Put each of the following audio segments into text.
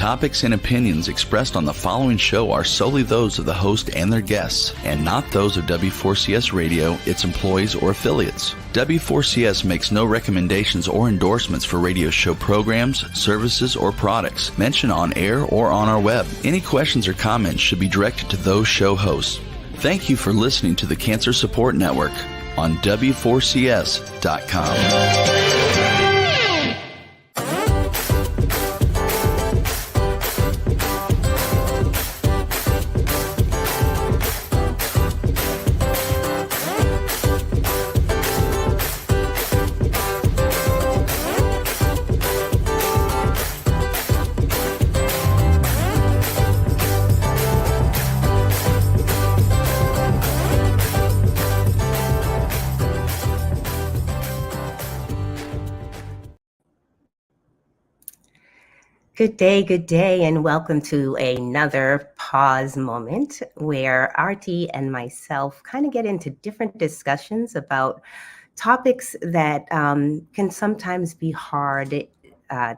topics and opinions expressed on the following show are solely those of the host and their guests, and not those of W4CS Radio, its employees, or affiliates. W4CS makes no recommendations or endorsements for radio show programs, services, or products mentioned on air or on our web. Any questions or comments should be directed to those show hosts. Thank you for listening to the Cancer Support Network on W4CS.com. Good day, and welcome to another pause moment where RT and myself kind of get into different discussions about topics that can sometimes be hard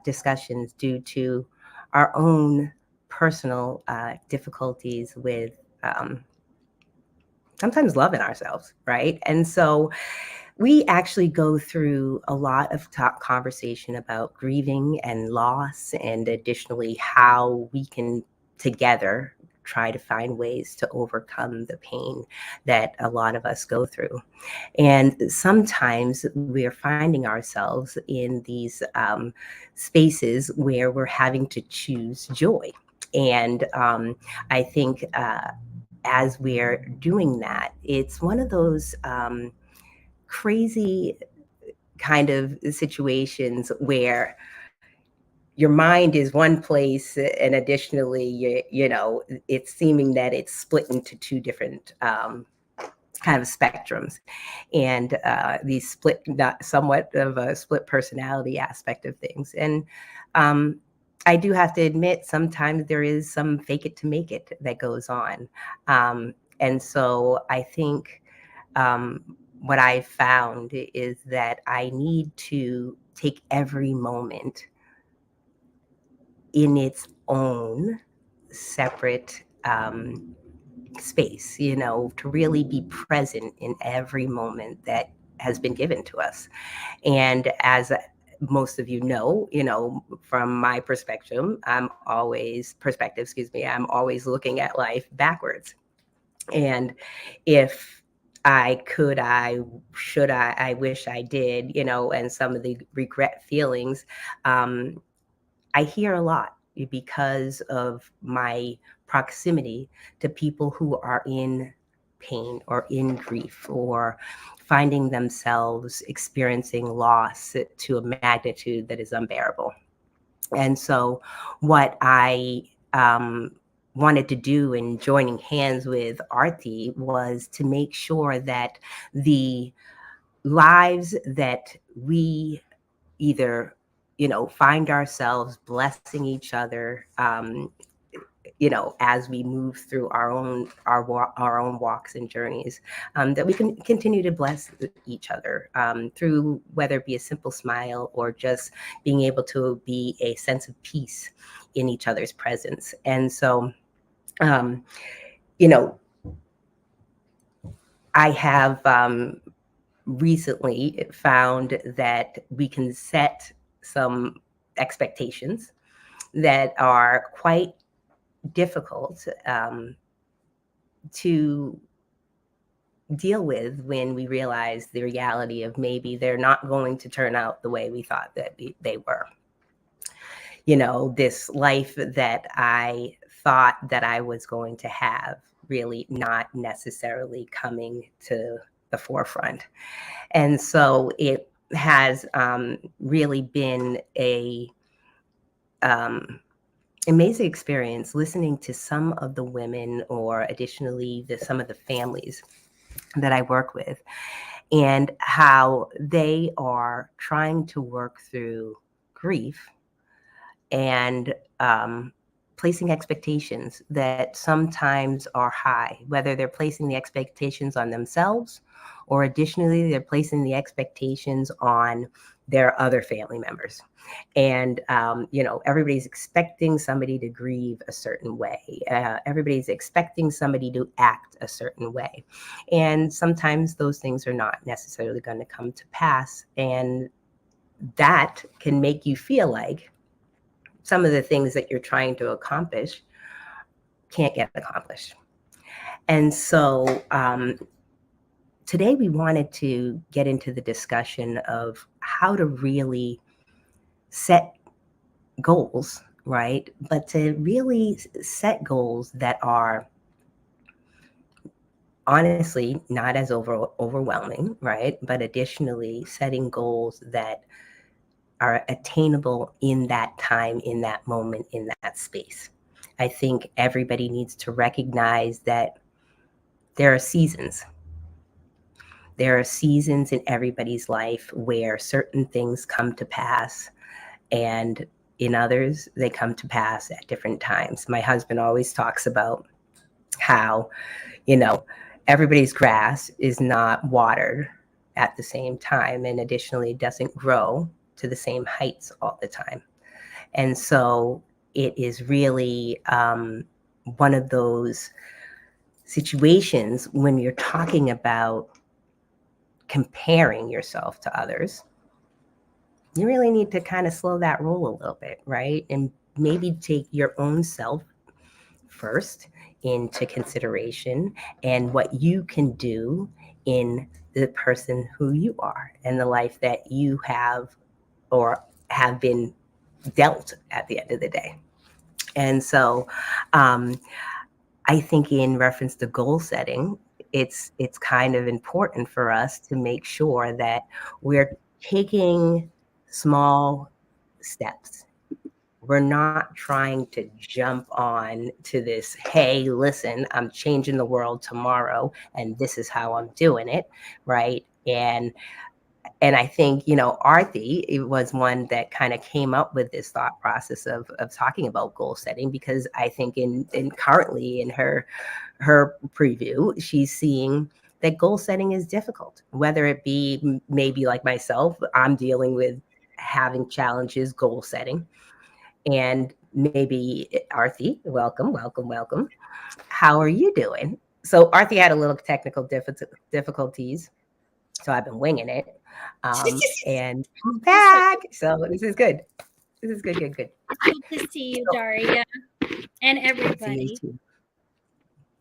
discussions due to our own personal difficulties with sometimes loving ourselves, right? And so we actually go through a lot of conversation about grieving and loss, and additionally how we can together try to find ways to overcome the pain that a lot of us go through. And sometimes we're finding ourselves in these spaces where we're having to choose joy. And I think as we're doing that, it's one of those crazy kind of situations where your mind is one place, and additionally, it's seeming that it's split into two different kind of spectrums, and these split, not somewhat of a split personality aspect of things. And I do have to admit, sometimes there is some fake it to make it that goes on. And so I think what I found is that I need to take every moment in its own separate space, to really be present in every moment that has been given to us. And as most of you know, from my perspective, I'm always looking at life backwards. And if I should, I wish I did, and some of the regret feelings, I hear a lot because of my proximity to people who are in pain or in grief or finding themselves experiencing loss to a magnitude that is unbearable. And so what I wanted to do in joining hands with Arti was to make sure that the lives that we either, find ourselves blessing each other, as we move through our own walks and journeys, that we can continue to bless each other through whether it be a simple smile or just being able to be a sense of peace in each other's presence. And so I have recently found that we can set some expectations that are quite difficult to deal with when we realize the reality of maybe they're not going to turn out the way we thought that they were. This life that I thought that I was going to have really not necessarily coming to the forefront. And so it has really been a amazing experience listening to some of the women, or additionally some of the families that I work with, and how they are trying to work through grief and placing expectations that sometimes are high, whether they're placing the expectations on themselves, or additionally, they're placing the expectations on there are other family members. And, everybody's expecting somebody to grieve a certain way. Everybody's expecting somebody to act a certain way. And sometimes those things are not necessarily going to come to pass. And that can make you feel like some of the things that you're trying to accomplish can't get accomplished. And so today we wanted to get into the discussion of how to really set goals, right? But to really set goals that are honestly not as overwhelming, right? But additionally, setting goals that are attainable in that time, in that moment, in that space. I think everybody needs to recognize that there are seasons. There are seasons in everybody's life where certain things come to pass, and in others, they come to pass at different times. My husband always talks about how, everybody's grass is not watered at the same time, and additionally, doesn't grow to the same heights all the time. And so it is really one of those situations when you're talking about comparing yourself to others, you really need to kind of slow that roll a little bit, right? And maybe take your own self first into consideration and what you can do in the person who you are and the life that you have or have been dealt at the end of the day. And so I think in reference to goal setting, it's kind of important for us to make sure that we're taking small steps. We're not trying to jump on to this, hey, listen, I'm changing the world tomorrow, and this is how I'm doing it, right? And I think, Arti, it was one that kind of came up with this thought process of talking about goal setting, because I think in currently in her preview, she's seeing that goal setting is difficult, whether it be maybe like myself, I'm dealing with having challenges goal setting. And maybe Arti, welcome. How are you doing? So Arti had a little technical difficulties, so I've been winging it. And she's back. So this is good. Good. Good to see you, Daria, and everybody.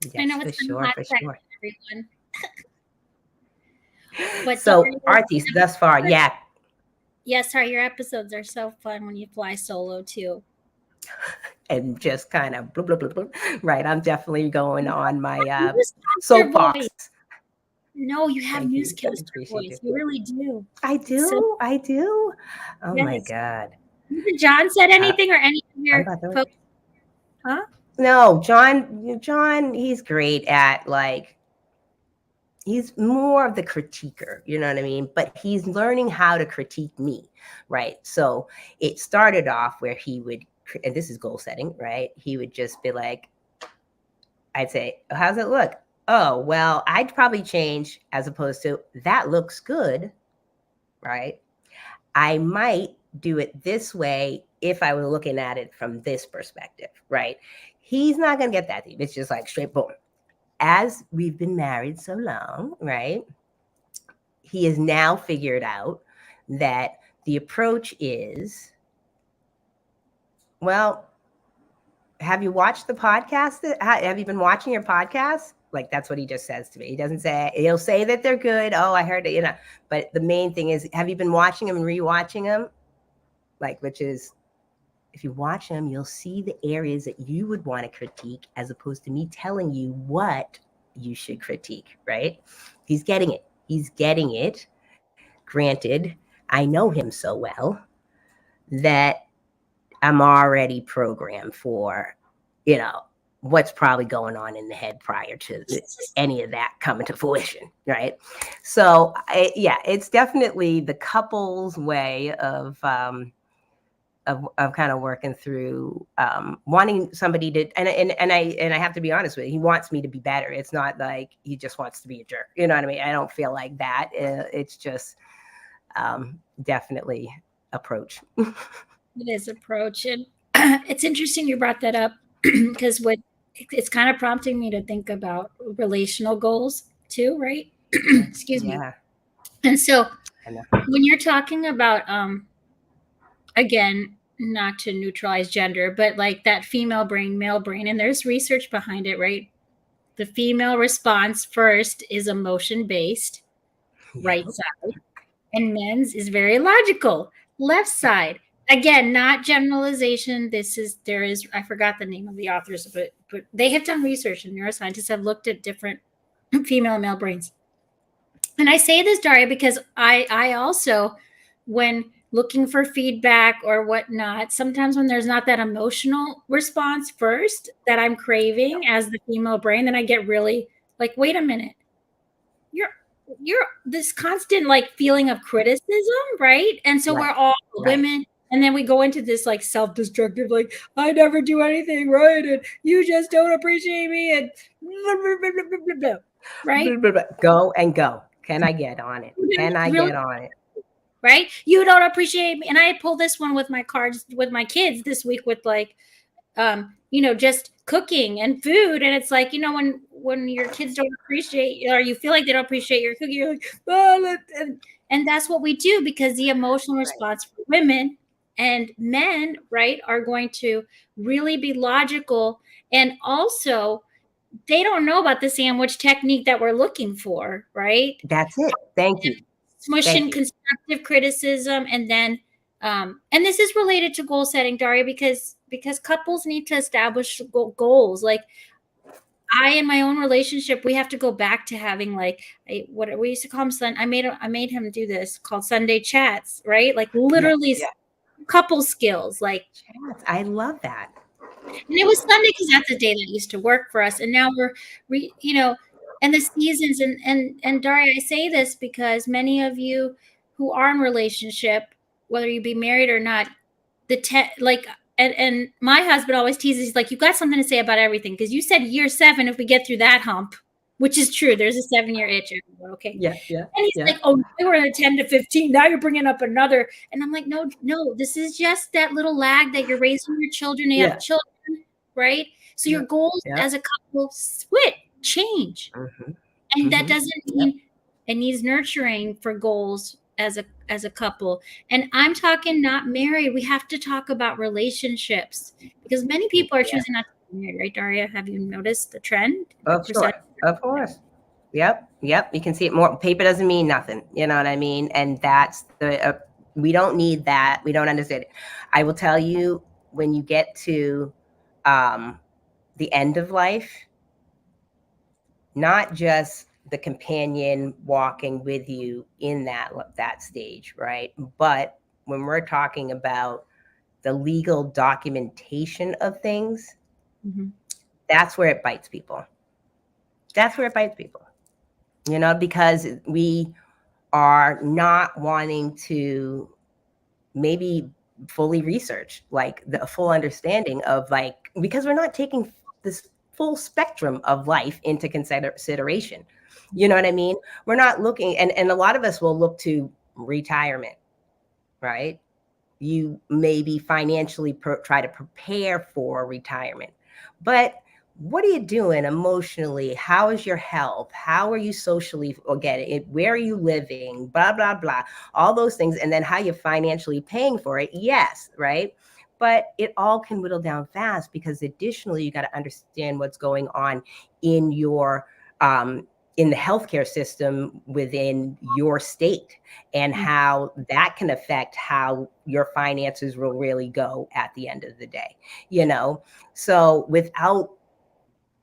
Yes, I know it's been a hot second, everyone. But so, Arti, thus far, yeah. Yes, sorry, your episodes are so fun when you fly solo too. And just kind of blah, blah, blah, blah. Right. I'm definitely going on my soapbox. No, you have newscaster voice. You really do. I do. Oh yes. My God. Hasn't John said anything or any of your folks? Huh? No, John, he's great at he's more of the critiquer, you know what I mean? But he's learning how to critique me, right? So it started off where he would, and this is goal setting, right? He would just be like, I'd say, how's it look? Oh, well, I'd probably change as opposed to that looks good, right? I might do it this way if I were looking at it from this perspective, right? He's not going to get that deep. It's just like straight boom. As we've been married so long, right? He has now figured out that the approach is, well, have you watched the podcast? Have you been watching your podcast? Like, that's what he just says to me. He doesn't say, he'll say that they're good. Oh, I heard it, but the main thing is, have you been watching them and rewatching them? Like, which is, if you watch them, you'll see the areas that you would want to critique as opposed to me telling you what you should critique, right? He's getting it. Granted, I know him so well that I'm already programmed for, what's probably going on in the head prior to any of that coming to fruition, right? So, it's definitely the couple's way of kind of working through wanting somebody to, and I have to be honest with you, he wants me to be better. It's not like he just wants to be a jerk. You know what I mean? I don't feel like that. It's just, definitely approach. It is approach. And it's interesting you brought that up because it's kind of prompting me to think about relational goals too, right? Excuse me. Yeah. And so I know. when you're talking about, again, not to neutralize gender, but like that female brain, male brain, and there's research behind it, right? The female response first is emotion based, right Yep. side, and men's is very logical, left side. Again, not generalization. I forgot the name of the authors, but they have done research, and neuroscientists have looked at different female and male brains. And I say this, Daria, because I also, when looking for feedback or whatnot, sometimes when there's not that emotional response first that I'm craving as the female brain, then I get really like, wait a minute, you're this constant like feeling of criticism, right? And so Right. we're all Right. women, and then we go into this like self-destructive, like I never do anything right, and you just don't appreciate me, and blah, blah, blah, blah, blah, blah, right? Go and go. Can I get on it? Can I Really, get on it? right? You don't appreciate me. And I pull this one with my cards with my kids this week with like, just cooking and food. And it's like, when your kids don't appreciate or you feel like they don't appreciate your cooking, you're like, oh, and that's what we do because the emotional response for women and men, right, are going to really be logical. And also, they don't know about the sandwich technique that we're looking for, right? That's it. Thank you. Smushing constructive criticism, and then and this is related to goal setting, Daria, because couples need to establish goals. Like I, in my own relationship, we have to go back to having like what we used to call them. I made him do this called Sunday chats, right? Like literally couple skills. Like I love that. And it was Sunday because that's the day that used to work for us, and now and the seasons and Daria, I say this because many of you who are in relationship, whether you be married or not, and my husband always teases, he's like, you got something to say about everything because you said year 7 if we get through that hump, which is true. There's a 7-year itch. Okay. Yeah. And he's like, oh, we were at 10 to 15. Now you're bringing up another. And I'm like, no, this is just that little lag that you're raising your children. You have children, right? So your goals as a couple change. Mm-hmm. And that doesn't mean it needs nurturing for goals as a couple. And I'm talking not married. We have to talk about relationships because many people are choosing not to be married, right, Daria? Have you noticed the trend? Of course. Yep. You can see it more. Paper doesn't mean nothing. You know what I mean? And that's we don't need that. We don't understand it. I will tell you, when you get to the end of life, not just the companion walking with you in that stage, right? But when we're talking about the legal documentation of things, that's where it bites people. Because we are not wanting to maybe fully research like the full understanding of because we're not taking this full spectrum of life into consideration. You know what I mean? We're not looking, and a lot of us will look to retirement, right? You maybe financially try to prepare for retirement, but what are you doing emotionally? How is your health? How are you socially? Where are you living? Blah, blah, blah. All those things. And then how you're financially paying for it. Yes, right? But it all can whittle down fast because additionally, you got to understand what's going on in your in the healthcare system within your state and how that can affect how your finances will really go at the end of the day. So without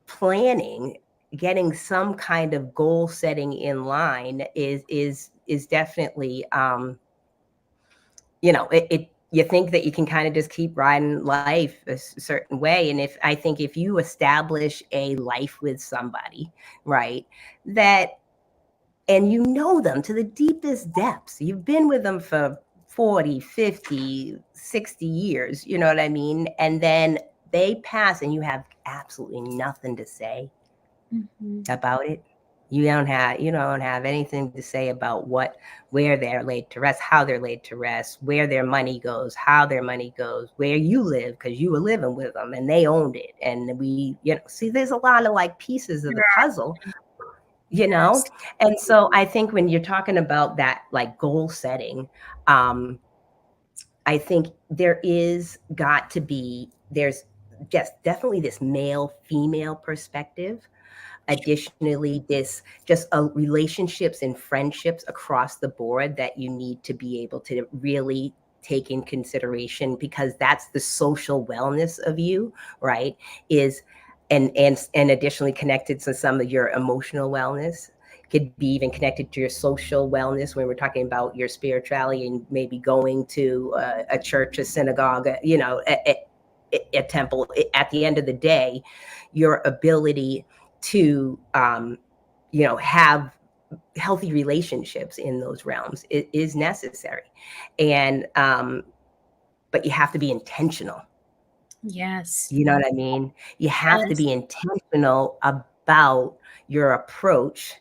planning, getting some kind of goal setting in line is definitely you think that you can kind of just keep riding life a certain way. And if you establish a life with somebody, right, that, and you know them to the deepest depths, you've been with them for 40, 50, 60 years, you know what I mean? And then they pass and you have absolutely nothing to say about it. You don't have anything to say about where they're laid to rest, how they're laid to rest, where their money goes, how their money goes, where you live, because you were living with them and they owned it. And see, there's a lot of like pieces of the puzzle, Yes. And so I think when you're talking about that like goal setting, I think there's just definitely this male female perspective. Additionally, this just relationships and friendships across the board that you need to be able to really take in consideration, because that's the social wellness of you, right? Is and additionally connected to some of your emotional wellness, could be even connected to your social wellness when we're talking about your spirituality and maybe going to a church, a synagogue, a temple. At the end of the day, your ability to have healthy relationships in those realms is necessary, and but you have to be intentional. Yes. You know what I mean? You have to be intentional about your approach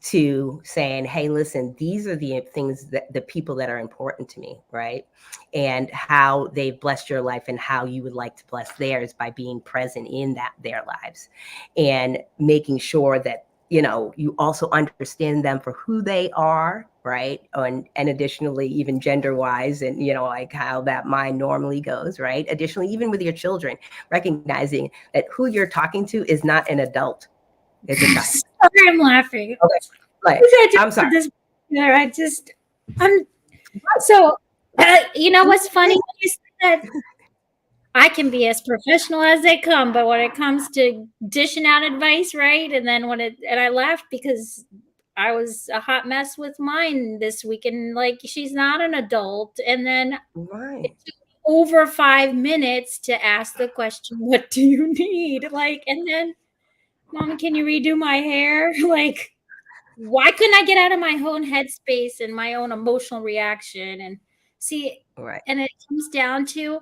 to saying, hey, listen, these are the things that the people that are important to me, right? And how they've blessed your life and how you would like to bless theirs by being present in their lives, and making sure that, you also understand them for who they are, right? And additionally, even gender wise, and, like how that mind normally goes, right? Additionally, even with your children, recognizing that who you're talking to is not an adult. It's a child. Sorry, I'm laughing. Okay. Like, I'm sorry. I'm so, you know what's funny? You said I can be as professional as they come, but when it comes to dishing out advice, right? And then and I laughed because I was a hot mess with mine this week, and like, she's not an adult. And then it took over 5 minutes to ask the question, what do you need? Like, and then, Mama, can you redo my hair? Like, why couldn't I get out of my own headspace and my own emotional reaction? And see, right. And it comes down to,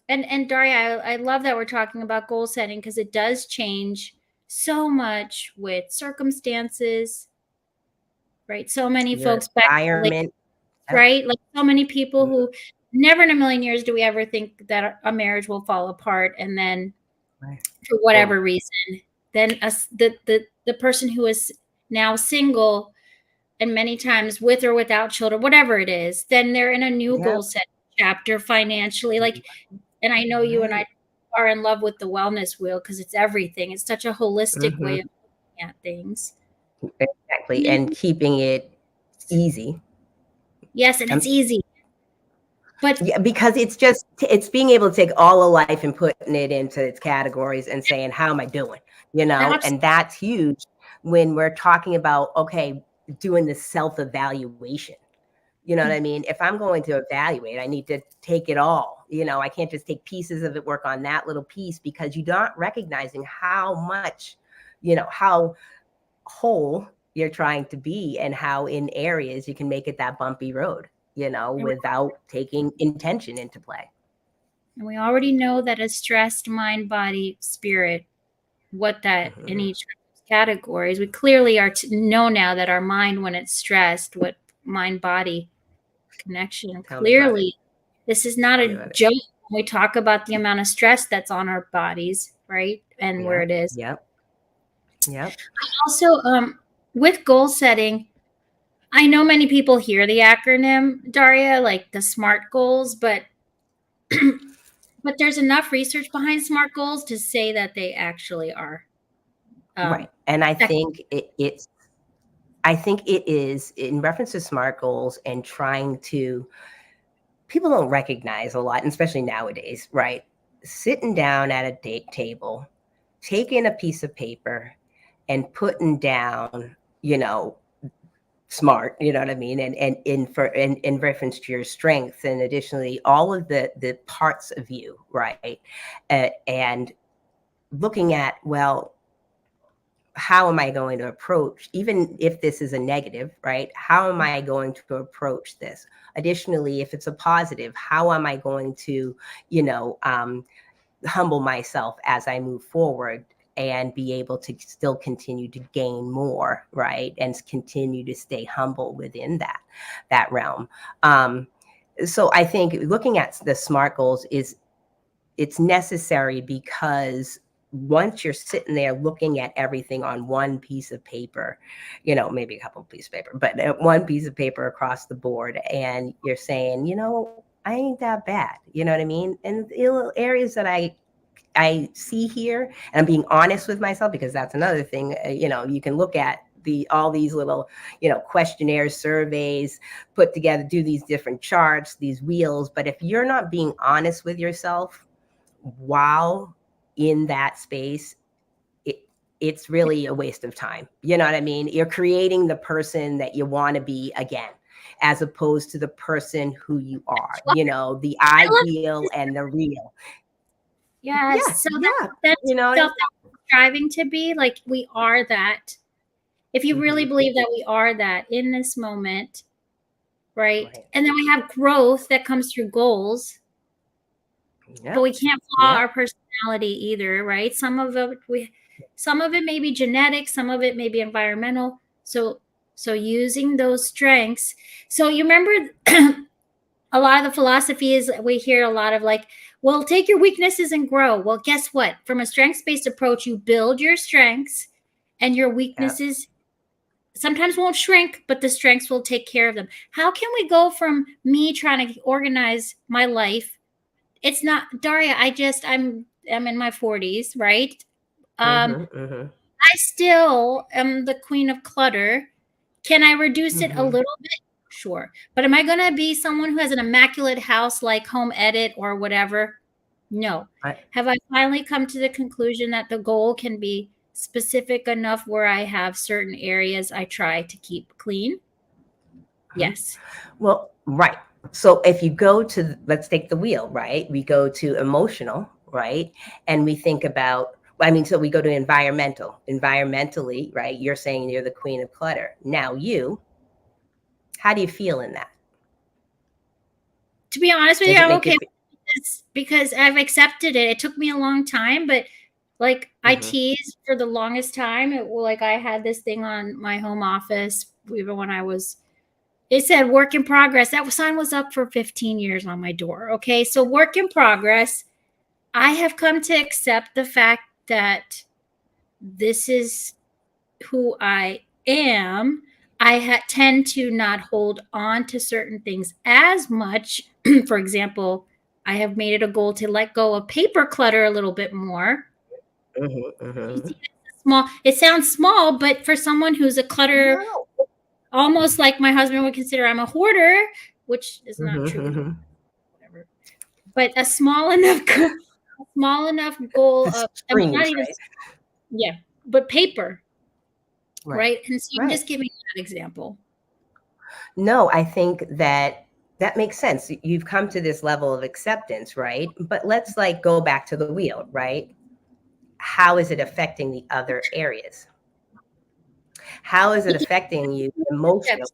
and Daria, I love that we're talking about goal setting, because it does change so much with circumstances, right? So many folks back, environment, right? Like so many people who never in a million years do we ever think that a marriage will fall apart, and then for whatever reason, then the person who is now single, and many times with or without children, whatever it is, then they're in a new goal setting chapter financially. Like, and I know you and I are in love with the wellness wheel, because it's everything. It's such a holistic way of looking at things. Exactly. And keeping it easy. Yes, and it's easy. But yeah, because it's being able to take all of life and putting it into its categories and saying, how am I doing? And that's huge when we're talking about, okay, doing the self-evaluation. You know what I mean? If I'm going to evaluate, I need to take it all. I can't just take pieces of it, work on that little piece, because you're not recognizing how much, how whole you're trying to be, and how in areas you can make it that bumpy road, without taking intention into play. And we already know that a stressed mind, body, spirit, what that in each categories, we clearly know now that our mind, when it's stressed, what mind body connection, clearly this is not a joke when we talk about the amount of stress that's on our bodies, right? And where it is. Yep. Also, with goal setting, I know many people hear the acronym, Daria, like the SMART goals, but but there's enough research behind SMART goals to say that they actually are. Right. And I think it is in reference to SMART goals, and trying to, people don't recognize a lot, and especially nowadays, right? Sitting down at a table, taking a piece of paper and putting down, SMART, you know what I mean? And in reference to your strengths, and additionally, all of the parts of you, right? And looking at, well, how am I going to approach, even if this is a negative, right? How am I going to approach this? Additionally, if it's a positive, how am I going to, humble myself as I move forward, and be able to still continue to gain more, right? And continue to stay humble within that realm. So I think looking at the SMART goals it's necessary, because once you're sitting there looking at everything on one piece of paper, maybe a couple of pieces of paper, but one piece of paper across the board, and you're saying, I ain't that bad, you know what I mean? And the little areas that I see here, and I'm being honest with myself, because that's another thing, you can look at all these little, questionnaires, surveys put together, do these different charts, these wheels. But if you're not being honest with yourself while in that space, it's really a waste of time. You know what I mean? You're creating the person that you want to be again, as opposed to the person who you are, the ideal and the real. Yes. Yeah, so yeah. that's You know, stuff that we're striving to be, like, we are that. If you really believe that we are that in this moment, right? And then we have growth that comes through goals. Yep. But we can't flaw our personality either, right? Some of it may be genetic, some of it may be environmental. So using those strengths. So you remember a lot of the philosophy is, we hear a lot of like, well, take your weaknesses and grow. Well, guess what? From a strengths-based approach, you build your strengths, and your weaknesses sometimes won't shrink, but the strengths will take care of them. How can we go from me trying to organize my life? It's not, Daria, I'm in my 40s, right? I still am the queen of clutter. Can I reduce it a little bit? Sure. But am I going to be someone who has an immaculate house like Home Edit or whatever? No. Have I finally come to the conclusion that the goal can be specific enough where I have certain areas I try to keep clean? Yes. Well, right. So if you go to, let's take the wheel, right? We go to emotional, right? And we think about, so we go to environmentally, right? You're saying you're the queen of clutter. Now how do you feel in that? To be honest with you, I'm okay because I've accepted it. It took me a long time, but like I teased for the longest time. I had this thing on my home office, even when it said work in progress. That sign was up for 15 years on my door. Okay. So work in progress. I have come to accept the fact that this is who I am. I tend to not hold on to certain things as much. For example, I have made it a goal to let go of paper clutter a little bit more. Small. It sounds small, but for someone who's a clutter, almost like my husband would consider I'm a hoarder, which is not true. Whatever. But a small enough goal of, but paper. Right. And so I'm just giving you that example. No, I think that makes sense. You've come to this level of acceptance, right? But let's go back to the wheel, right? How is it affecting the other areas? How is it affecting you emotionally?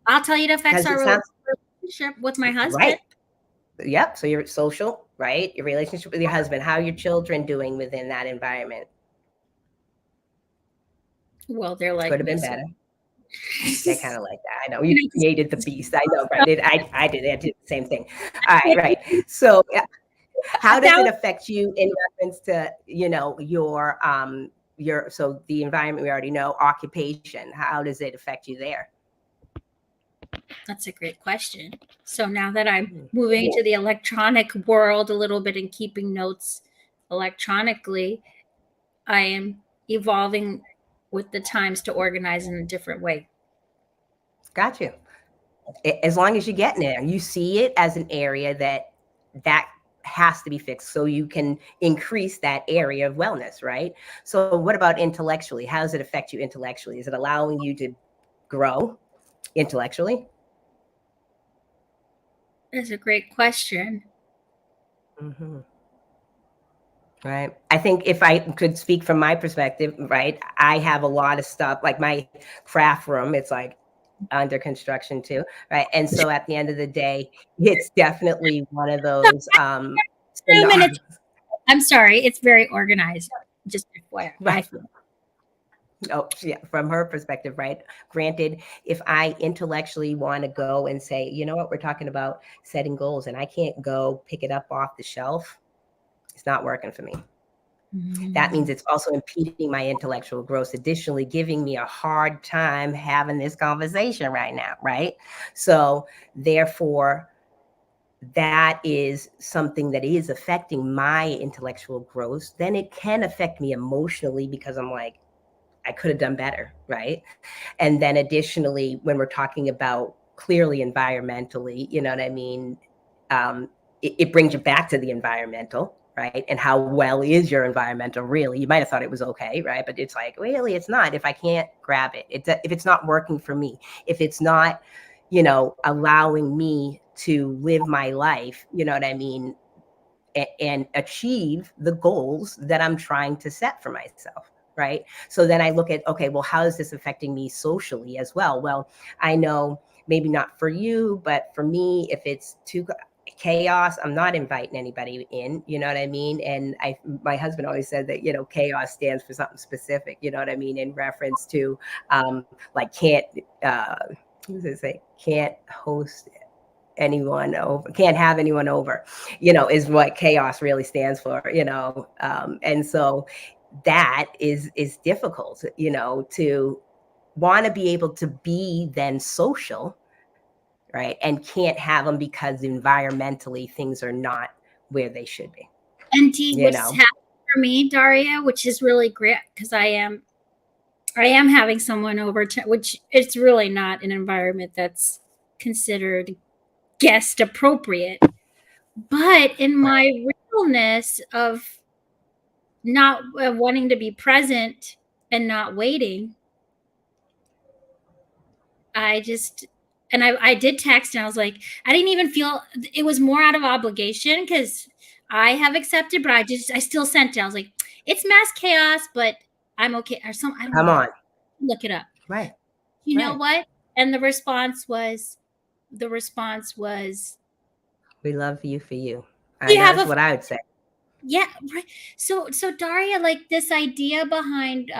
I'll tell you, it affects our relationship with my husband. Right. Yep. So your social, right? Your relationship with your husband. How are your children doing within that environment? Well, they're like, could have been better. They're kind of like that. I know you created the beast. I know, right? I did the same thing. All right, right. So, how does it affect you in reference to your so the environment we already know, occupation? How does it affect you there? That's a great question. So now that I'm moving into the electronic world a little bit and keeping notes electronically, I am evolving with the times to organize in a different way. Got you. As long as you're getting there, you see it as an area that has to be fixed so you can increase that area of wellness, right? So what about intellectually? How does it affect you intellectually? Is it allowing you to grow intellectually? That's a great question. Right. I think if I could speak from my perspective, right, I have a lot of stuff, like my craft room, it's under construction too, right? And so at the end of the day, it's definitely one of those. 2 minutes. I'm sorry, it's very organized. Just FYI. Right. Oh, yeah, from her perspective, right? Granted, if I intellectually want to go and say, you know what, we're talking about setting goals and I can't go pick it up off the shelf, it's not working for me. That means it's also impeding my intellectual growth, additionally giving me a hard time having this conversation right now, right? So therefore, that is something that is affecting my intellectual growth. Then it can affect me emotionally because I'm like, I could have done better, right? And then additionally, when we're talking about clearly environmentally, you know what I mean? It brings you back to the environmental, right? And how well is your environmental really? You might have thought it was okay, right? But it's like, really, it's not. If I can't grab it, if it's not working for me, if it's not, allowing me to live my life, you know what I mean? And achieve the goals that I'm trying to set for myself. Right. So then I look at, okay, well, how is this affecting me socially as well? Well, I know maybe not for you, but for me, if it's too chaos, I'm not inviting anybody in, you know what I mean? And my husband always said that, chaos stands for something specific, you know what I mean? In reference to like what does it say? Can't host anyone over, can't have anyone over, is what chaos really stands for, and so that is difficult, to want to be able to be then social, right? And can't have them because environmentally things are not where they should be. And what's happening for me, Daria, which is really great because I am having someone over, which it's really not an environment that's considered guest appropriate. But in my realness of not wanting to be present and not waiting, I did text and I was like, I didn't even feel, it was more out of obligation because I have accepted, but I still sent it. I was like, it's mass chaos, but I'm okay. Or something. I don't know. Look it up. Right. You know what? And the response was, we love you for you. That's what I would say. Yeah. Right. So Daria, like this idea behind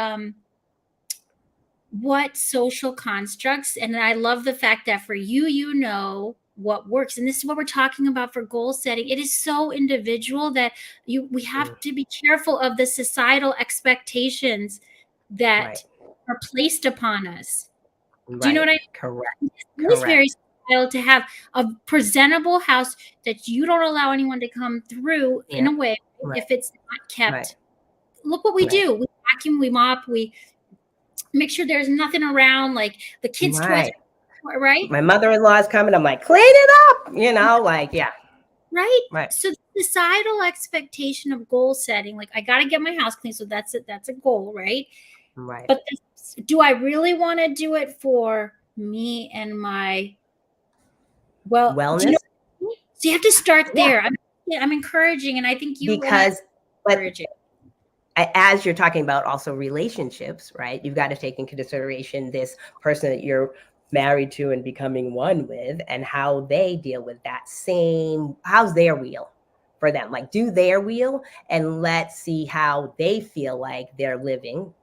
what social constructs, and I love the fact that for you know what works, and this is what we're talking about for goal setting. It is so individual that we have to be careful of the societal expectations that are placed upon us. Do you know what I mean? Correct. It is very societal to have a presentable house that you don't allow anyone to come through in a way if it's not kept. Look what we do. We vacuum, we mop, we make sure there's nothing around, like the kids' toys, right? My mother-in-law is coming. I'm like, clean it up, Right. So the societal expectation of goal setting, like I got to get my house clean, so that's it. That's a goal, right? Right. But do I really want to do it for me and my wellness? So you have to start there. I'm encouraging, and I think encouraging. As you're talking about also relationships, right? You've got to take into consideration this person that you're married to and becoming one with and how they deal with that how's their wheel for them? Like do their wheel and let's see how they feel like they're living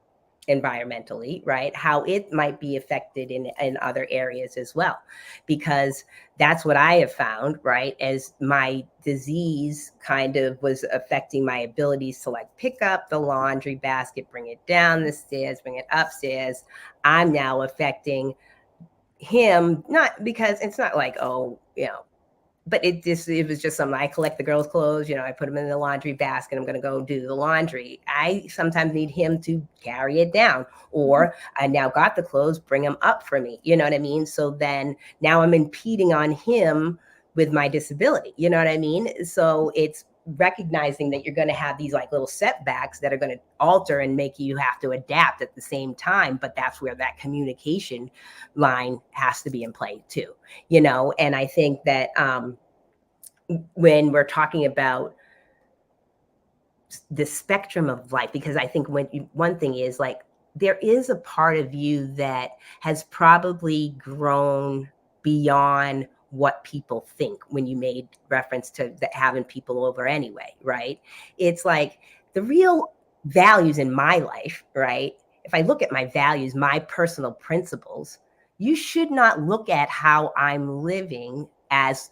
environmentally, right? How it might be affected in other areas as well. Because that's what I have found, right? As my disease kind of was affecting my abilities to like pick up the laundry basket, bring it down the stairs, bring it upstairs. I'm now affecting him, not because it's not like, but it was just something. I collect the girls' clothes, I put them in the laundry basket. I'm going to go do the laundry. I sometimes need him to carry it down, or I now got the clothes, bring them up for me. You know what I mean? So then now I'm impeding on him with my disability. You know what I mean? So it's recognizing that you're going to have these like little setbacks that are going to alter and make you have to adapt at the same time. But that's where that communication line has to be in play too, and I think that when we're talking about the spectrum of life, because I think one thing is like, there is a part of you that has probably grown beyond what people think when you made reference to having people over anyway, right? It's like the real values in my life, right? If I look at my values, my personal principles, you should not look at how I'm living as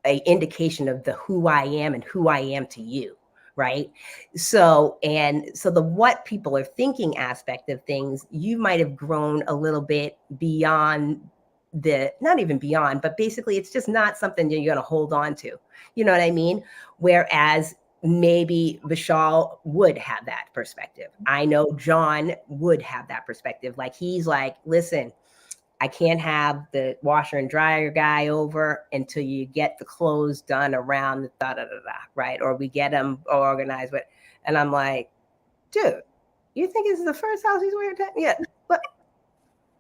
a indication of the who I am and who I am to you, right? So the what people are thinking aspect of things, you might have grown a little bit beyond not even beyond, but basically it's just not something that you're going to hold on to. You know what I mean? Whereas maybe Vishal would have that perspective. I know John would have that perspective. Like, he's like, listen, I can't have the washer and dryer guy over until you get the clothes done around the right? Or we get them organized. And I'm like, dude, you think this is the first house he's wearing? Yeah, but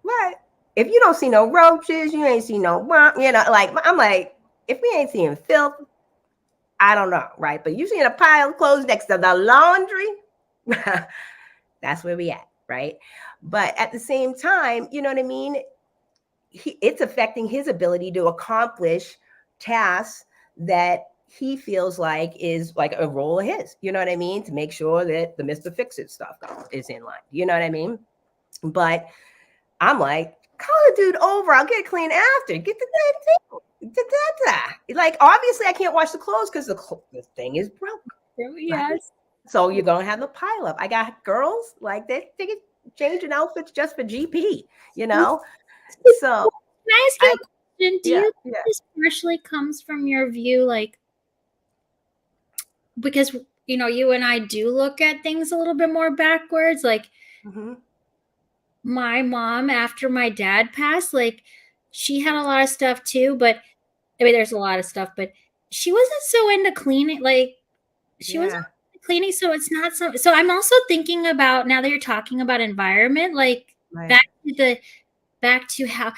what? If you don't see no roaches, you ain't see no, like, I'm like, if we ain't seeing filth, I don't know, right? But you seeing a pile of clothes next to the laundry, that's where we at, right? But at the same time, you know what I mean? It's affecting his ability to accomplish tasks that he feels like is like a role of his, you know what I mean? To make sure that the Mr. Fix-It stuff is in line, you know what I mean? But I'm like, call the dude over. I'll get it clean after. Get the damn thing. Like, obviously, I can't wash the clothes because the thing is broke. Yes. Right? So you're going to have the pile up. I got girls like they get changing outfits just for GP, you know? So can I ask you a question? Do you think yeah. this partially comes from your view, like, because, you know, you and I do look at things a little bit more backwards, like, my mom, after my dad passed, like, she had a lot of stuff too, but I mean, there's a lot of stuff, but she wasn't so into cleaning. Like, she wasn't cleaning, so it's not so. So I'm also thinking about, now that you're talking about environment, like, back to how,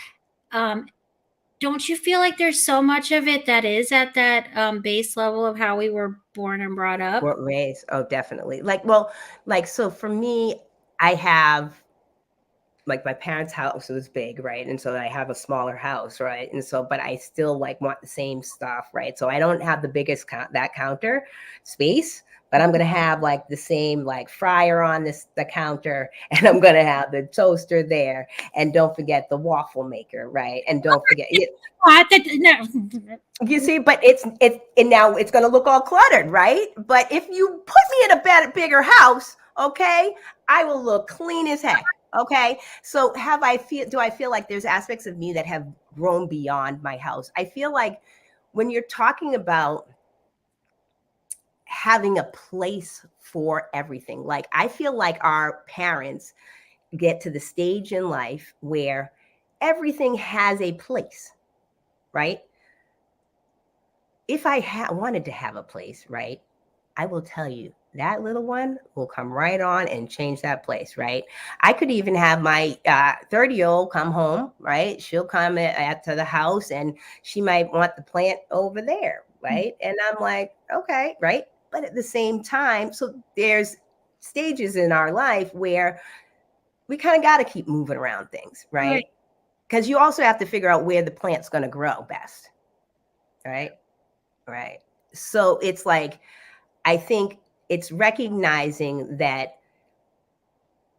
don't you feel like there's so much of it that is at that base level of how we were born and brought up? Raised, oh, definitely. So for me, I have, like, my parents' house was big, right? And so I have a smaller house, right? And so, but I still like want the same stuff, right? So I don't have the biggest counter space, but I'm gonna have like the same like fryer on the counter, and I'm gonna have the toaster there, and don't forget the waffle maker, right? And don't forget it. You see, but and now it's gonna look all cluttered, right? But if you put me in a bigger house, okay, I will look clean as heck. Okay. So do I feel like there's aspects of me that have grown beyond my house? I feel like when you're talking about having a place for everything, like, I feel like our parents get to the stage in life where everything has a place, right? If I wanted to have a place, right, I will tell you, that little one will come right on and change that place, right? I could even have my 30-year-old come home, right? She'll come to the house and she might want the plant over there, right? And I'm like, okay, right? But at the same time, so there's stages in our life where we kind of got to keep moving around things, right? Because you also have to figure out where the plant's going to grow best, right? Right. So it's like, I think it's recognizing that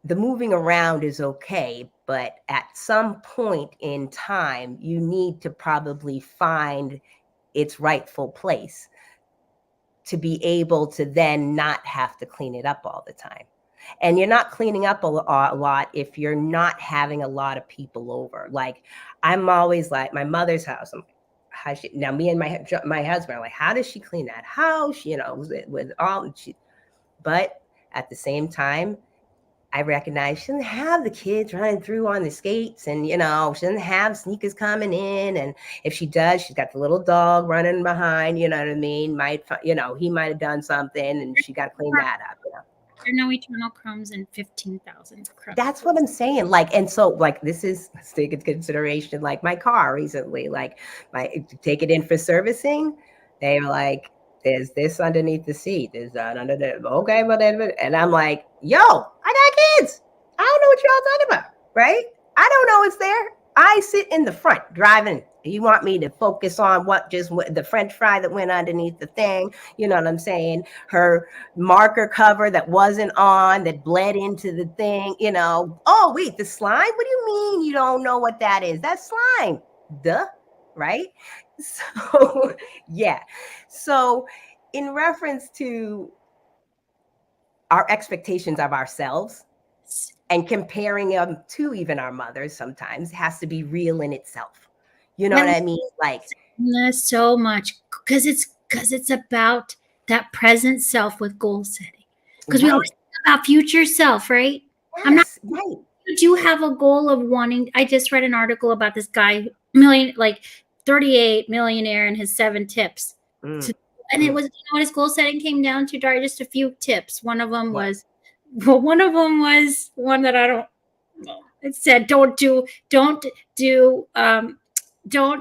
the moving around is okay, but at some point in time, you need to probably find its rightful place to be able to then not have to clean it up all the time. And you're not cleaning up a lot if you're not having a lot of people over. Like, I'm always like, my mother's house, now me and my husband are like, how does she clean that house? You know, with all, but at the same time, I recognize she doesn't have the kids running through on the skates, and, you know, she doesn't have sneakers coming in. And if she does, she's got the little dog running behind, you know what I mean? He might have done something and she got to clean that up. You know? There are no eternal crumbs and 15,000 crumbs. That's what I'm saying. Like, and so, like, this is take into consideration, like, my car recently, like, take it in for servicing. They were like, there's this underneath the seat. There's that under the, okay, whatever. And I'm like, yo, I got kids. I don't know what y'all talking about, right? I don't know it's there. I sit in the front driving You want me to focus on the French fry that went underneath the thing? You know what I'm saying? Her marker cover that wasn't on, that bled into the thing, you know. Oh, wait, the slime? What do you mean you don't know what that is? That's slime. Duh, right? So, yeah. So, in reference to our expectations of ourselves and comparing them to even our mothers sometimes has to be real in itself. You know what I mean? Like, so much because it's about that present self with goal setting. Because we always think about future self, right? Yes, I'm not right. You do have a goal of wanting. I just read an article about this guy, 38 millionaire, and his 7 tips. And it was, you know what his goal setting came down to, Dari? Just a few tips. One of them was one that I don't know. It said, don't do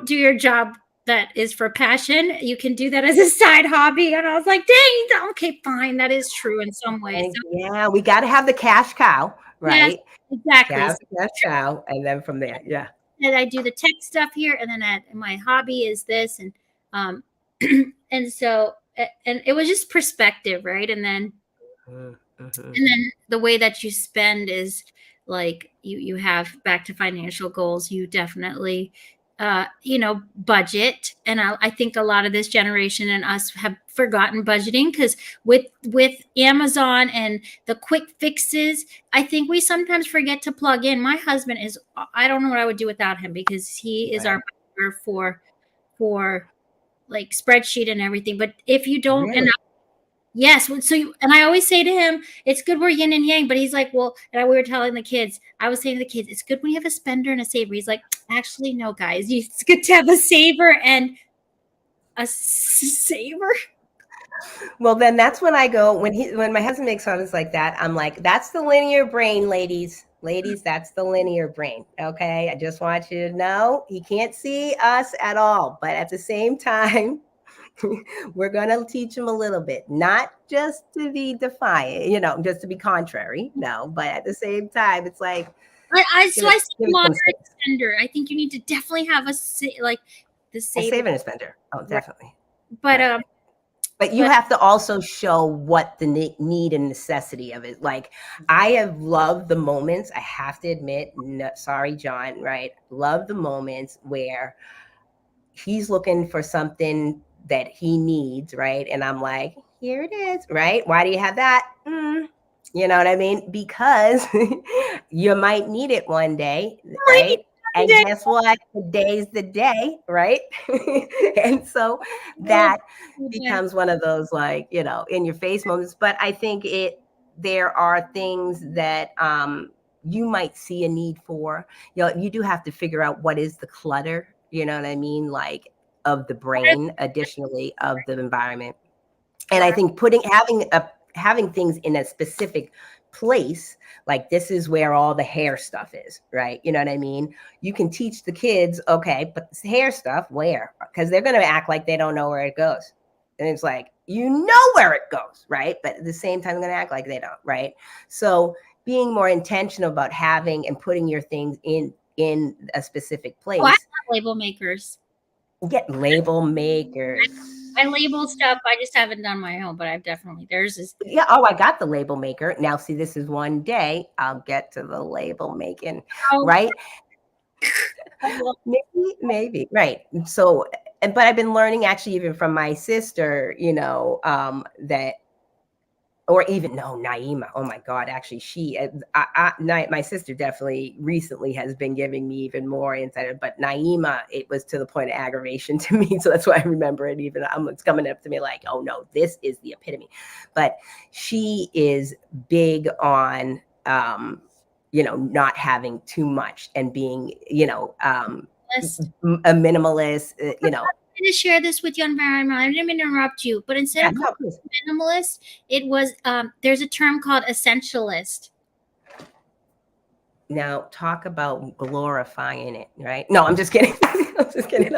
your job that is for passion. You can do that as a side hobby. And I was like, dang, okay, fine. That is true in some ways. Yeah, we got to have the cash cow, right? Yes, exactly. Have the cash cow, and then from there, yeah. And I do the tech stuff here, and then my hobby is this, and and so and it was just perspective, right? And then and then the way that you spend is like you have, back to financial goals, you definitely budget. And I think a lot of this generation and us have forgotten budgeting, because with Amazon and the quick fixes, I think we sometimes forget to plug in. My husband is, I don't know what I would do without him, because he is our partner for like spreadsheet and everything. But if you don't, really? Yes. So, and I always say to him, it's good we're yin and yang, but he's like, well, and we were telling the kids, I was saying to the kids, it's good when you have a spender and a saver. He's like, actually, no, guys, it's good to have a saver and a saver. Well, then that's when I go, when my husband makes comments like that, I'm like, that's the linear brain, ladies, that's the linear brain. Okay. I just want you to know he can't see us at all, but at the same time, we're going to teach him a little bit, not just to be defiant, just to be contrary. No, but at the same time, it's like, I see moderate spender. I think you need to definitely have the saver and a spender. Oh, definitely. But, but you have to also show what the need and necessity of it. Like, I have loved the moments, I have to admit, sorry, John, right? Love the moments where he's looking for something that he needs, right? And I'm like, here it is, right? Why do you have that? You know what I mean? Because you might need it one day, right? And guess what? The day's the day, right? And so that becomes one of those, like, in your face moments. But I think there are things that you might see a need for. You do have to figure out what is the clutter, you know what I mean? Like, of the brain, additionally of the environment. And I think having things in a specific place, like this is where all the hair stuff is, right? You know what I mean? You can teach the kids, okay, but this hair stuff, where? Because they're going to act like they don't know where it goes. And it's like, you know where it goes, right? But at the same time, they're going to act like they don't, right? So being more intentional about having and putting your things in a specific place. I have label makers. Get label makers. I label stuff. I just haven't done my own, but I've definitely, theirs is. Yeah. Oh, I got the label maker. Now, see, this is one day I'll get to the label making, right? Maybe. Right. So, but I've been learning actually even from my sister, that, or even Naima. Oh my God, actually my sister definitely recently has been giving me even more insight, but Naima, it was to the point of aggravation to me. So that's why I remember it even. It's coming up to me like, oh no, this is the epitome. But she is big on, not having too much and being, a minimalist, To share this with you on environment. I didn't interrupt you, but instead of minimalist, it was there's a term called essentialist. Now talk about glorifying it, right? No, I'm just kidding. I'm just kidding.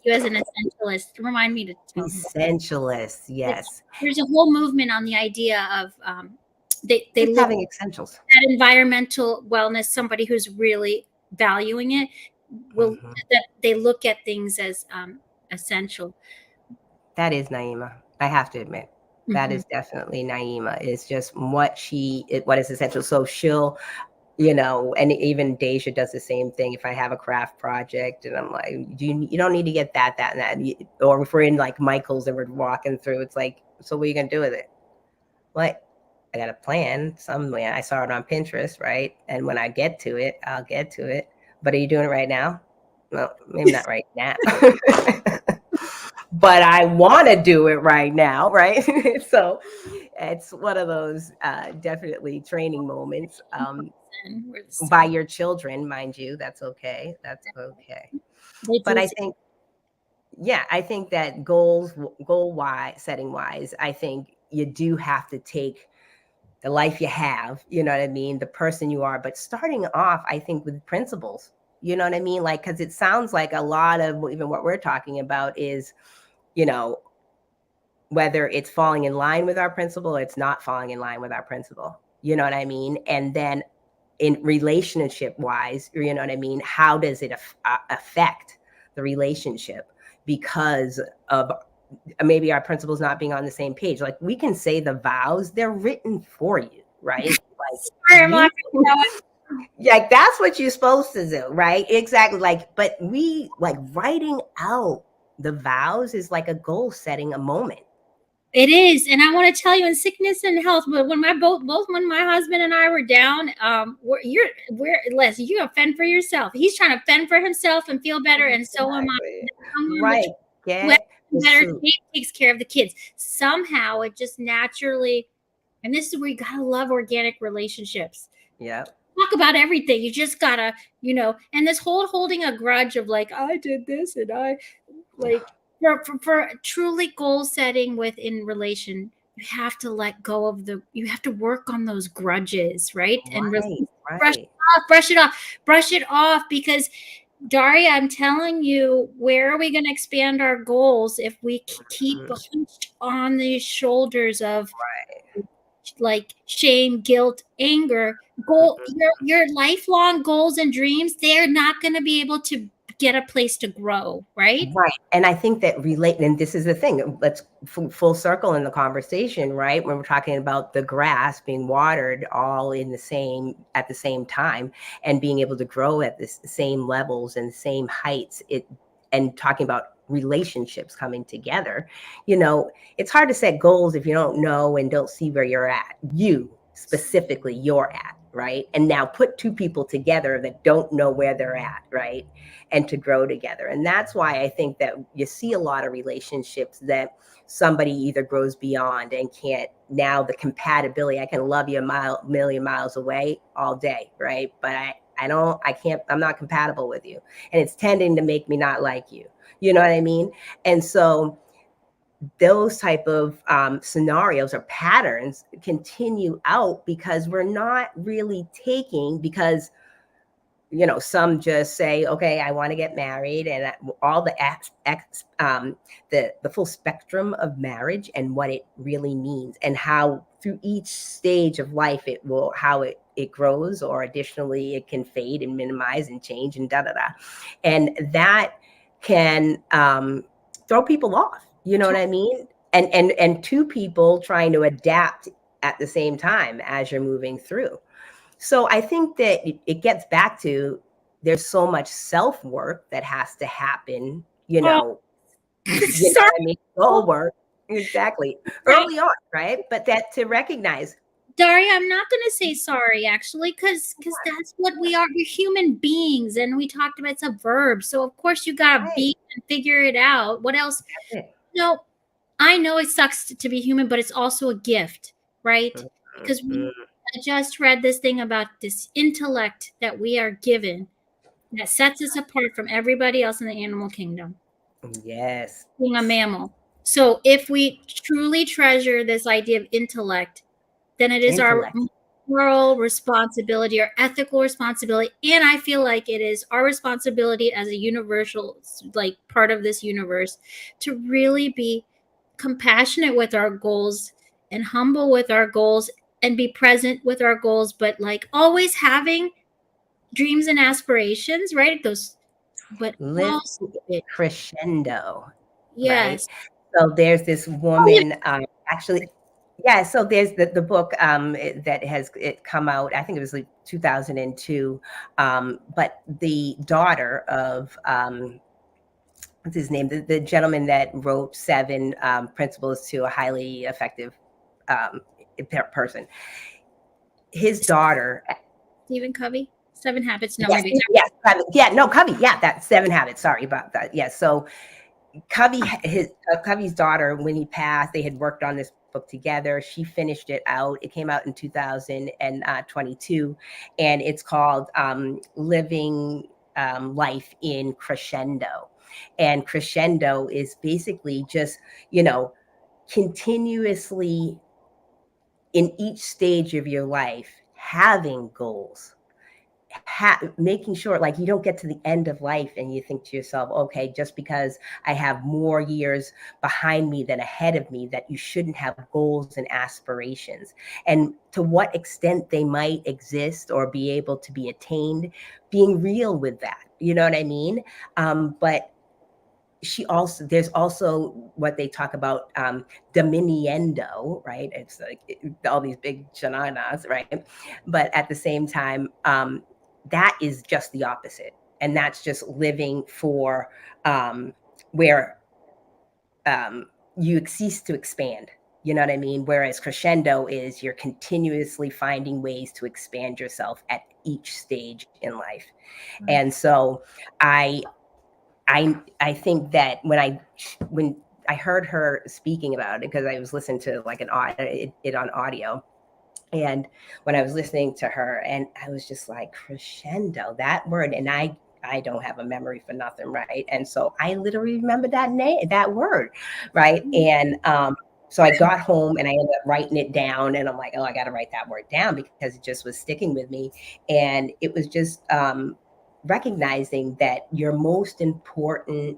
You as an essentialist, remind me to tell essentialist. Yes, there's a whole movement on the idea of they having essentials. That environmental wellness. Somebody who's really valuing it, will that they look at things as essential. That is Naima. I have to admit. That is definitely Naima. It's just what is essential. So she'll, and even Deja does the same thing. If I have a craft project and I'm like, you don't need to get that, and that. Or if we're in like Michael's and we're walking through, it's like, so what are you going to do with it? What? I got a plan somewhere. I saw it on Pinterest, right? And when I get to it, I'll get to it. But are you doing it right now? Well, maybe not right now. But I want to do it right now, right? So it's one of those definitely training moments by your children, mind you. That's okay. That's okay. But I think, I think that goal setting wise, I think you do have to take the life you have, you know what I mean, the person you are, but starting off, I think, with principles, you know what I mean? Like, because it sounds like a lot of even what we're talking about is, whether it's falling in line with our principle or it's not falling in line with our principle, you know what I mean? And then in relationship wise, you know what I mean? How does it affect the relationship because of maybe our principles not being on the same page? Like, we can say the vows, they're written for you, right? Like, like that's what you're supposed to do, right? Exactly. Like, but we like writing out the vows is like a goal setting a moment. It is. And I want to tell you, in sickness and health, but when when my husband and I were down, you're gonna fend for yourself. He's trying to fend for himself and feel better, and so am I. Right. Better takes care of the kids. Somehow it just naturally, and this is where you gotta love organic relationships. Yeah. Talk about everything. You just gotta, and this whole holding a grudge of like, I did this and I like for truly goal setting within relation, you have to let go of you have to work on those grudges, right? And brush it off, because Daria, I'm telling you, where are we going to expand our goals if we keep hunched on the shoulders of like shame, guilt, anger? Your lifelong goals and dreams, they're not going to be able to get a place to grow, right? Right. And I think that and this is the thing, let's full circle in the conversation, right? When we're talking about the grass being watered all at the same time and being able to grow at the same levels and same heights, and talking about relationships coming together, it's hard to set goals if you don't know and don't see where you're at. Specifically, you're at, right? And now put two people together that don't know where they're at, right? And to grow together. And that's why I think that you see a lot of relationships that somebody either grows beyond and can't, now the compatibility, I can love you a million miles away all day, right? But I'm not compatible with you. And it's tending to make me not like you. You know what I mean? And so those type of scenarios or patterns continue out because we're not really taking, because some just say, okay, I want to get married, and all the the full spectrum of marriage and what it really means, and how through each stage of life how it grows, or additionally it can fade and minimize and change and and that can throw people off. You know what I mean? And two people trying to adapt at the same time as you're moving through. So I think that it gets back to, there's so much self-work that has to happen, what I mean? Soul work, exactly. Early on, right? But that to recognize. Daria, I'm not going to say sorry, actually, because that's what we are. We're human beings, and we talked about it's a verb. So, of course, you got to be and figure it out. What else? I know it sucks to be human, but it's also a gift, right? Because I just read this thing about this intellect that we are given that sets us apart from everybody else in the animal kingdom. Yes. Being a mammal. So if we truly treasure this idea of intellect, then it is our moral responsibility, our ethical responsibility. And I feel like it is our responsibility as a universal, like part of this universe, to really be compassionate with our goals and humble with our goals and be present with our goals, but like always having, dreams and aspirations, right? Those, but Live also it. crescendo, right? Yes. So there's this Oh, yeah. woman, actually, yeah. So there's the book that has it come out. I think it was like 2002. But the daughter of what's his name? The gentleman that wrote Seven Principles to a Highly Effective Person. His daughter. Stephen Covey, Seven Habits. No, Yes, maybe. yes, yeah, no, Covey. Yeah, that Seven Habits. Sorry about that. Yeah, so Covey's daughter, when he passed, they had worked on this book together. She finished it out. It came out in 2022, and it's called Living Life in Crescendo. And crescendo is basically just, continuously in each stage of your life having goals, making sure like you don't get to the end of life and you think to yourself, okay, just because I have more years behind me than ahead of me, that you shouldn't have goals and aspirations. And to what extent they might exist or be able to be attained, being real with that, you know what I mean? But there's also what they talk about, dominiendo, right? It's like all these big shananas, right? But at the same time, that is just the opposite. And that's just living for where you cease to expand. You know what I mean? Whereas crescendo is you're continuously finding ways to expand yourself at each stage in life. Mm-hmm. And so I think that when I heard her speaking about it, because I was listening to like it on audio, and when I was listening to her, and I was just like, crescendo, that word, and I don't have a memory for nothing, right? And so I literally remember that word, right? And so I got home and I ended up writing it down, and I'm like, oh, I got to write that word down because it just was sticking with me, and it was just recognizing that your most important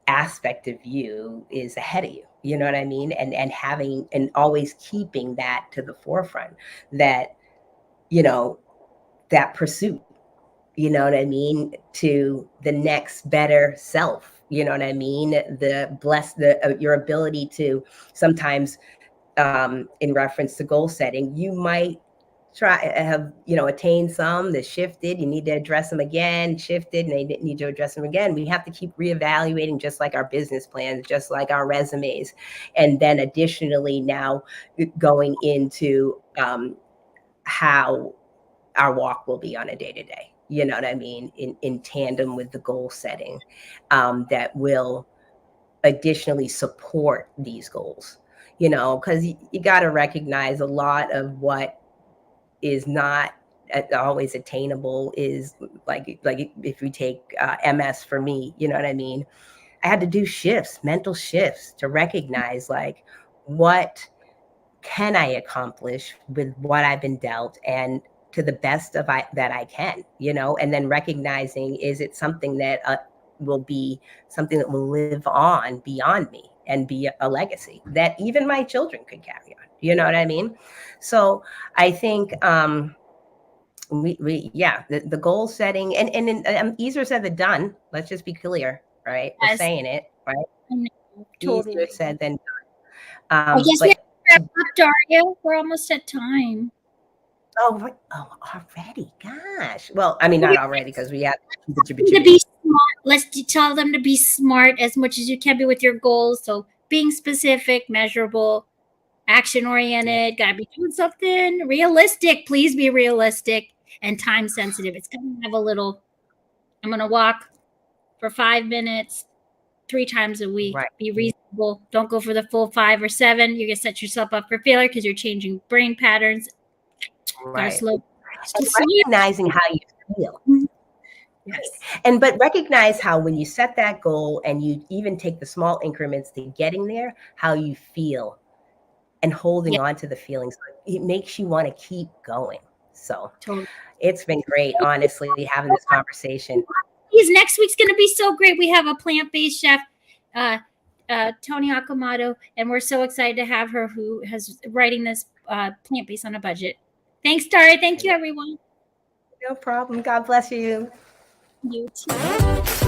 aspect of you is ahead of you. You know what I mean? And having and always keeping that to the forefront, that, that pursuit, you know what I mean, to the next better self, you know what I mean? Your ability to sometimes, in reference to goal setting, you might have attained some that shifted, you need to address them again, shifted, and they didn't need to address them again. We have to keep reevaluating, just like our business plans, just like our resumes. And then additionally now going into how our walk will be on a day-to-day, you know what I mean, in tandem with the goal setting, that will additionally support these goals, because you got to recognize a lot of what is not always attainable is like if we take MS for me, you know what I mean? I had to do mental shifts to recognize like, what can I accomplish with what I've been dealt, and to the best of that I can, and then recognizing, is it something that will be something that will live on beyond me and be a legacy that even my children could carry on, you know what I mean? So I think the goal setting and easier said than done. Let's just be clear, right? We're saying it, right? Totally. Easier said than done. I guess we have to wrap up, Daria. We're almost at time. Oh, already? Gosh. Well, I mean, not already, because we have to be smart. Let's tell them to be smart as much as you can be with your goals. So being specific, measurable, action-oriented, gotta be doing something realistic. Please be realistic and time sensitive. It's gonna have a little, I'm gonna walk for 5 minutes, 3 times a week. Right. Be reasonable. Don't go for the full 5 or 7. You're gonna set yourself up for failure because you're changing brain patterns. Right. Recognizing how you feel. Mm-hmm. Yes. But recognize how when you set that goal and you even take the small increments to getting there, how you feel and holding on to the feelings. It makes you want to keep going. So It's been great, honestly, having this conversation. Next week's going to be so great. We have a plant-based chef, Tony Akamoto, and we're so excited to have her, who has writing this plant-based on a budget. Thanks, Daria. Thank you, everyone. No problem. God bless you. You too.